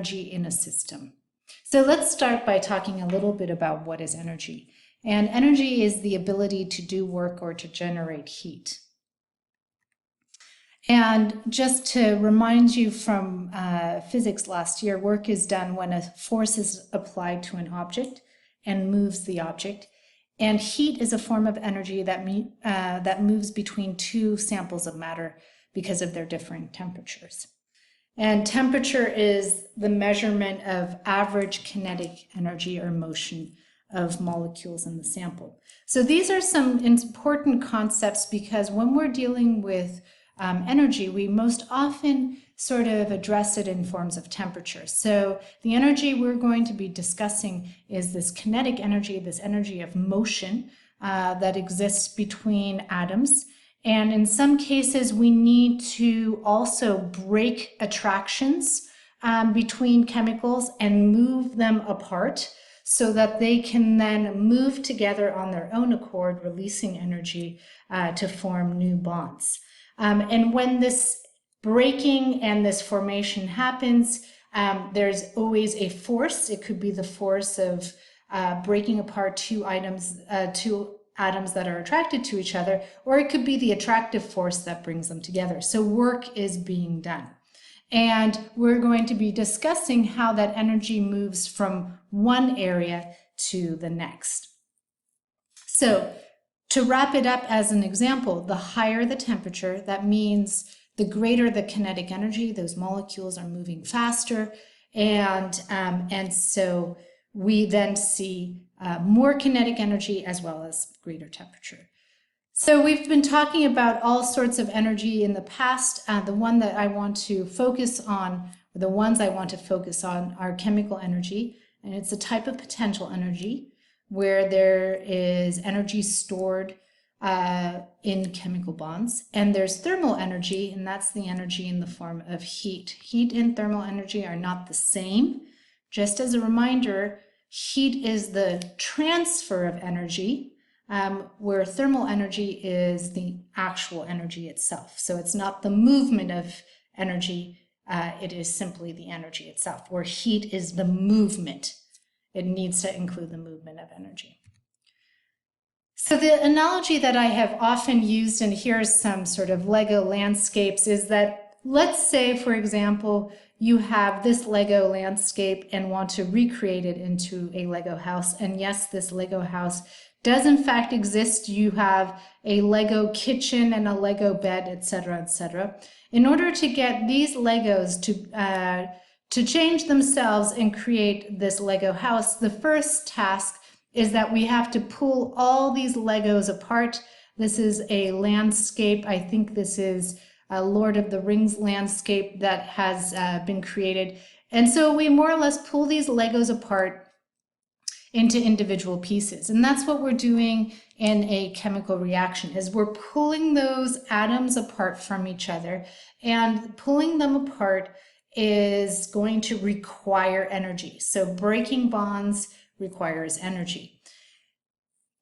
energy in a system. So let's start by talking a little bit about what is energy. And energy is the ability to do work or to generate heat. And just to remind you from physics last year, work is done when a force is applied to an object and moves the object. And heat is a form of energy that moves between two samples of matter because of their differing temperatures. And temperature is the measurement of average kinetic energy or motion of molecules in the sample. So these are some important concepts because when we're dealing with energy, we most often sort of address it in forms of temperature. So the energy we're going to be discussing is this kinetic energy, this energy of motion that exists between atoms. And in some cases, we need to also break attractions between chemicals and move them apart so that they can then move together on their own accord, releasing energy to form new bonds. And when this breaking and this formation happens, there's always a force. It could be the force of breaking apart two atoms that are attracted to each other, or it could be the attractive force that brings them together. So work is being done. And we're going to be discussing how that energy moves from one area to the next. So to wrap it up as an example, the higher the temperature, that means the greater the kinetic energy, those molecules are moving faster. And so we then see more kinetic energy as well as greater temperature. So we've been talking about all sorts of energy in the past. The one that I want to focus on, or the ones I want to focus on, are chemical energy. And it's a type of potential energy where there is energy stored in chemical bonds. And there's thermal energy, and that's the energy in the form of heat. Heat and thermal energy are not the same. Just as a reminder, heat is the transfer of energy, where thermal energy is the actual energy itself. So it's not the movement of energy, it is simply the energy itself, where heat is the movement. It needs to include the movement of energy. So the analogy that I have often used, and here's some sort of Lego landscapes, is that let's say, for example, you have this Lego landscape and want to recreate it into a Lego house. And yes, this Lego house does in fact exist. You have a Lego kitchen and a Lego bed, etc., etc. In order to get these Legos to change themselves and create this Lego house, the first task is that we have to pull all these Legos apart. This is a landscape. I think this is a Lord of the Rings landscape that has been created. And so we more or less pull these Legos apart into individual pieces. And that's what we're doing in a chemical reaction, is we're pulling those atoms apart from each other, and pulling them apart is going to require energy. So breaking bonds requires energy.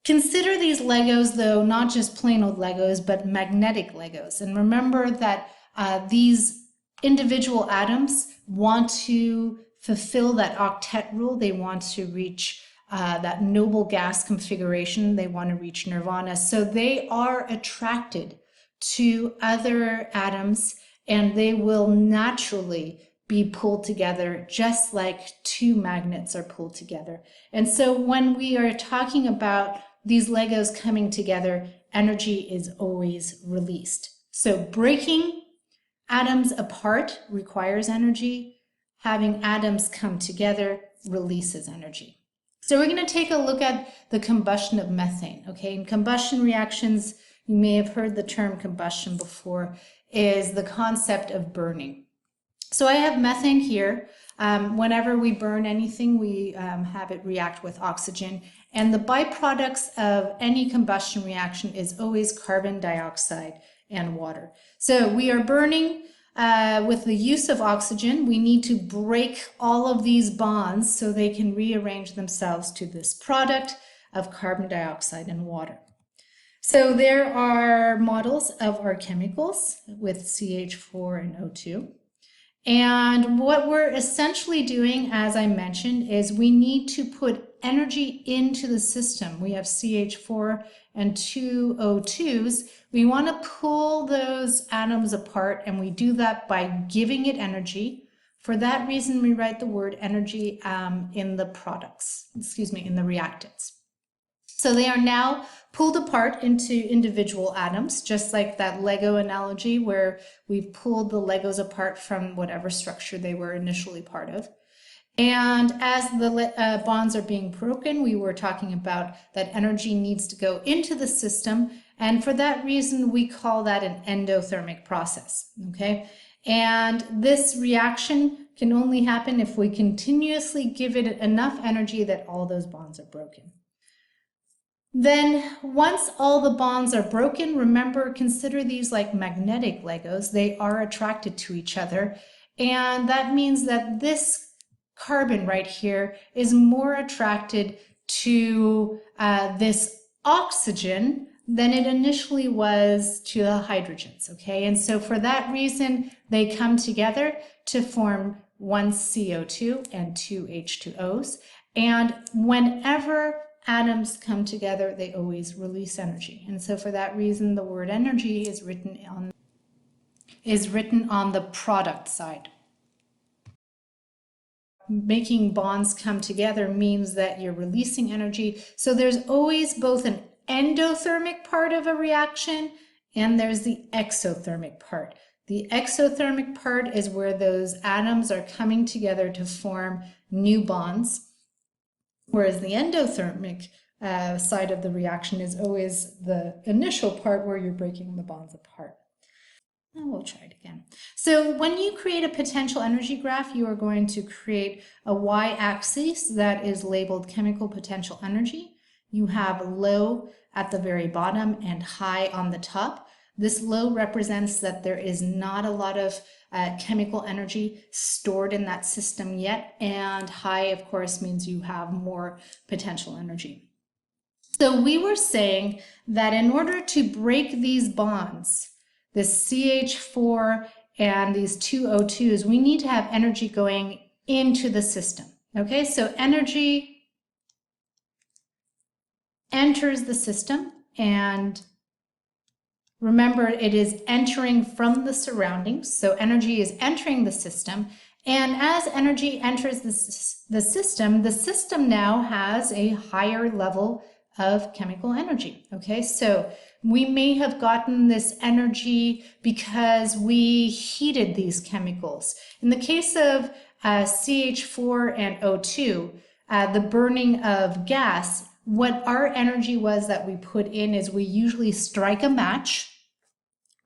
Consider these Legos, though, not just plain old Legos, but magnetic Legos. And remember that these individual atoms want to fulfill that octet rule. They want to reach that noble gas configuration. They want to reach nirvana. So they are attracted to other atoms, and they will naturally be pulled together just like two magnets are pulled together. And so when we are talking about these Legos coming together, energy is always released. So breaking atoms apart requires energy. Having atoms come together releases energy. So we're going to take a look at the combustion of methane. Okay, in combustion reactions, you may have heard the term combustion before, is the concept of burning. So I have methane here. Whenever we burn anything, we have it react with oxygen. And the byproducts of any combustion reaction is always carbon dioxide and water. So we are burning with the use of oxygen. We need to break all of these bonds so they can rearrange themselves to this product of carbon dioxide and water. So there are models of our chemicals with CH4 and O2. And what we're essentially doing, as I mentioned, is we need to put energy into the system. We have CH4 and two O2s. We want to pull those atoms apart, and we do that by giving it energy. For that reason, we write the word energy in the products, in the reactants. So they are now pulled apart into individual atoms, just like that Lego analogy where we've pulled the Legos apart from whatever structure they were initially part of. And as the bonds are being broken, we were talking about that energy needs to go into the system. And for that reason, we call that an endothermic process, okay? And this reaction can only happen if we continuously give it enough energy that all those bonds are broken. Then once all the bonds are broken, remember, consider these like magnetic Legos. They are attracted to each other. And that means that this carbon right here is more attracted to this oxygen than it initially was to the hydrogens, okay? And so for that reason, they come together to form one CO2 and two H2Os. And whenever atoms come together, they always release energy. And so for that reason, the word energy is written on the product side. Making bonds come together means that you're releasing energy. So there's always both an endothermic part of a reaction and there's the exothermic part. The exothermic part is where those atoms are coming together to form new bonds, whereas the endothermic side of the reaction is always the initial part where you're breaking the bonds apart. And we'll try it again. So when you create a potential energy graph, you are going to create a y-axis that is labeled chemical potential energy. You have low at the very bottom and high on the top. This low represents that there is not a lot of chemical energy stored in that system yet, and high, of course, means you have more potential energy. So we were saying that in order to break these bonds, this CH4 and these two O2s, we need to have energy going into the system. Okay, so energy enters the system, and remember, it is entering from the surroundings. So energy is entering the system, and as energy enters the system now has a higher level of chemical energy. Okay, so we may have gotten this energy because we heated these chemicals. In the case of CH4 and O2, the burning of gas, what our energy was that we put in is we usually strike a match.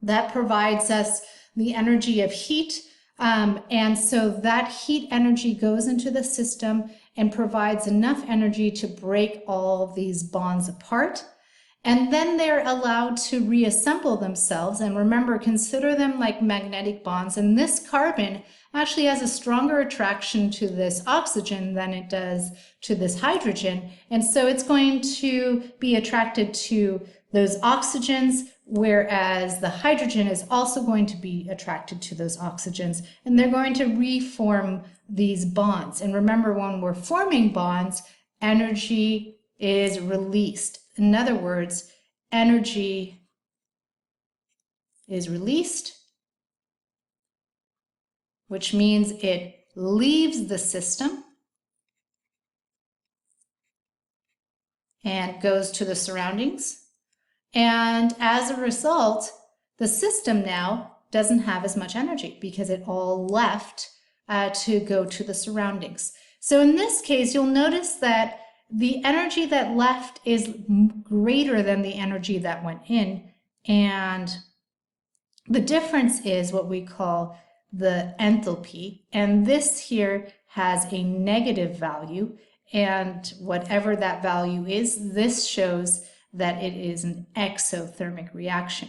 That provides us the energy of heat. And so that heat energy goes into the system and provides enough energy to break all of these bonds apart. And then they're allowed to reassemble themselves. And remember, consider them like magnetic bonds. And this carbon actually has a stronger attraction to this oxygen than it does to this hydrogen. And so it's going to be attracted to those oxygens, whereas the hydrogen is also going to be attracted to those oxygens, and they're going to reform these bonds. And remember, when we're forming bonds, energy is released. In other words, energy is released, which means it leaves the system and goes to the surroundings. And as a result, the system now doesn't have as much energy because it all left to go to the surroundings. So in this case, you'll notice that the energy that left is greater than the energy that went in. And the difference is what we call the enthalpy. And this here has a negative value. And whatever that value is, this shows that it is an exothermic reaction.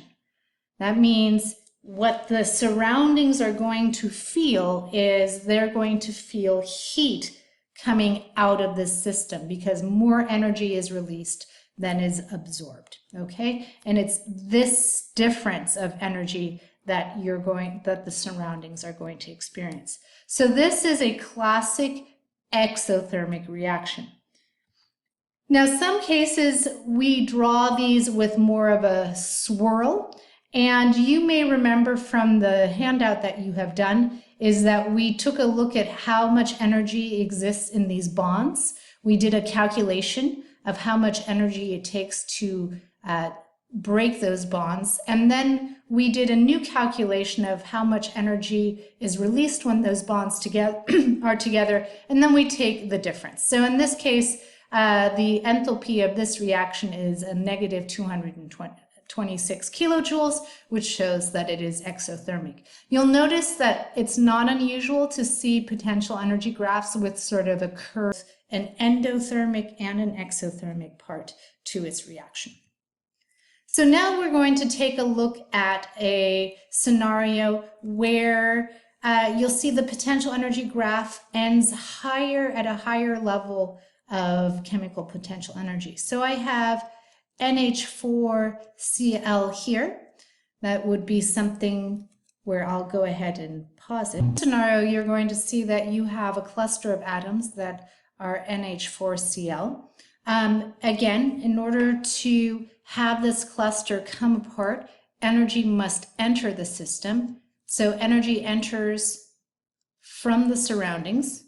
That means what the surroundings are going to feel is they're going to feel heat coming out of this system because more energy is released than is absorbed, okay? And it's this difference of energy that the surroundings are going to experience. So this is a classic exothermic reaction. Now, some cases we draw these with more of a swirl, and you may remember from the handout that you have done is that we took a look at how much energy exists in these bonds. We did a calculation of how much energy it takes to break those bonds, and then we did a new calculation of how much energy is released when those bonds are together, and then we take the difference. So in this case, the enthalpy of this reaction is a negative 226 kilojoules, which shows that it is exothermic. You'll notice that it's not unusual to see potential energy graphs with sort of a curve, an endothermic and an exothermic part to its reaction. So now we're going to take a look at a scenario where you'll see the potential energy graph ends at a higher level of chemical potential energy. So I have NH4Cl here. That would be something where I'll go ahead and pause it. In this scenario, you're going to see that you have a cluster of atoms that are NH4Cl. Again, in order to have this cluster come apart, energy must enter the system. So energy enters from the surroundings.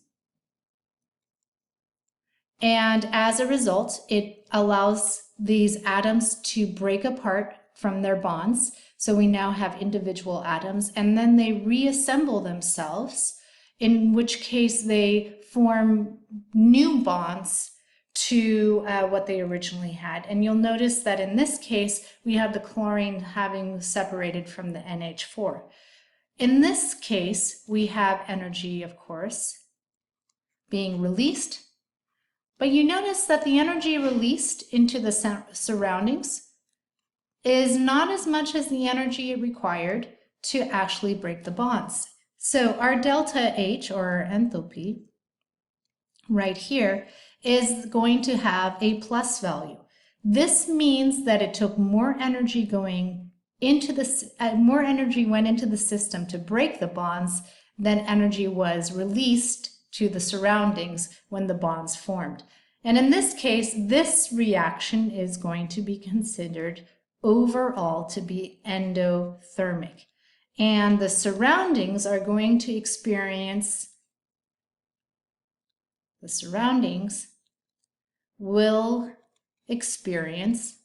And as a result, it allows these atoms to break apart from their bonds. So we now have individual atoms, and then they reassemble themselves, in which case they form new bonds to what they originally had. And you'll notice that in this case, we have the chlorine having separated from the NH4. In this case, we have energy, of course, being released. But you notice that the energy released into the surroundings is not as much as the energy required to actually break the bonds. So our delta H, or our enthalpy, right here, is going to have a plus value. This means that it took more energy went into the system to break the bonds than energy was released to the surroundings when the bonds formed. And in this case, this reaction is going to be considered overall to be endothermic. And the surroundings are going to will experience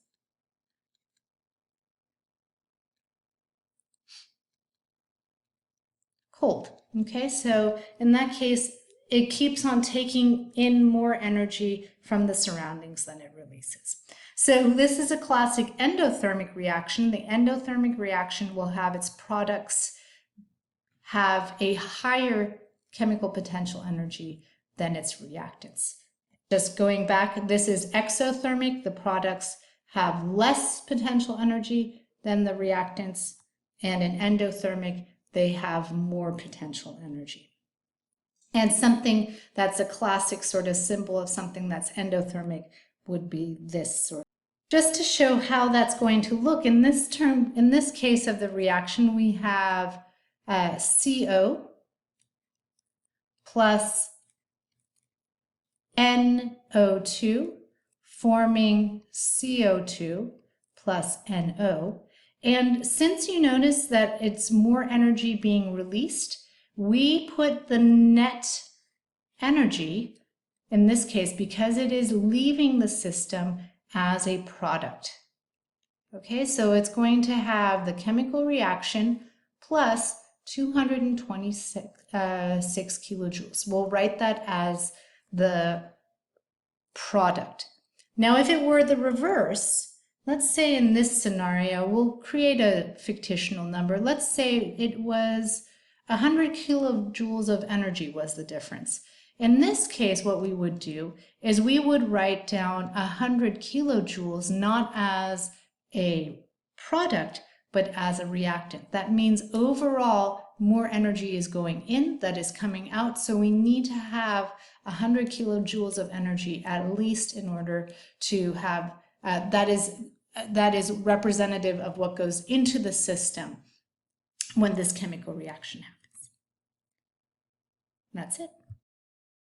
cold. Okay, so in that case, it keeps on taking in more energy from the surroundings than it releases. So this is a classic endothermic reaction. The endothermic reaction will have its products have a higher chemical potential energy than its reactants. Just going back, this is exothermic. The products have less potential energy than the reactants, and in endothermic, they have more potential energy. And something that's a classic sort of symbol of something that's endothermic would be this sort. Just to show how that's going to look, in this case of the reaction, we have CO plus NO2 forming CO2 plus NO. And since you notice that it's more energy being released, we put the net energy, in this case, because it is leaving the system, as a product. Okay, so it's going to have the chemical reaction plus 226 kilojoules. We'll write that as the product. Now, if it were the reverse, let's say in this scenario, we'll create a fictional number. Let's say it was 100 kilojoules of energy was the difference. In this case, what we would do is we would write down 100 kilojoules not as a product, but as a reactant. That means overall more energy is going in that is coming out. So we need to have 100 kilojoules of energy at least in order to have, that is representative of what goes into the system. when this chemical reaction happens. That's it.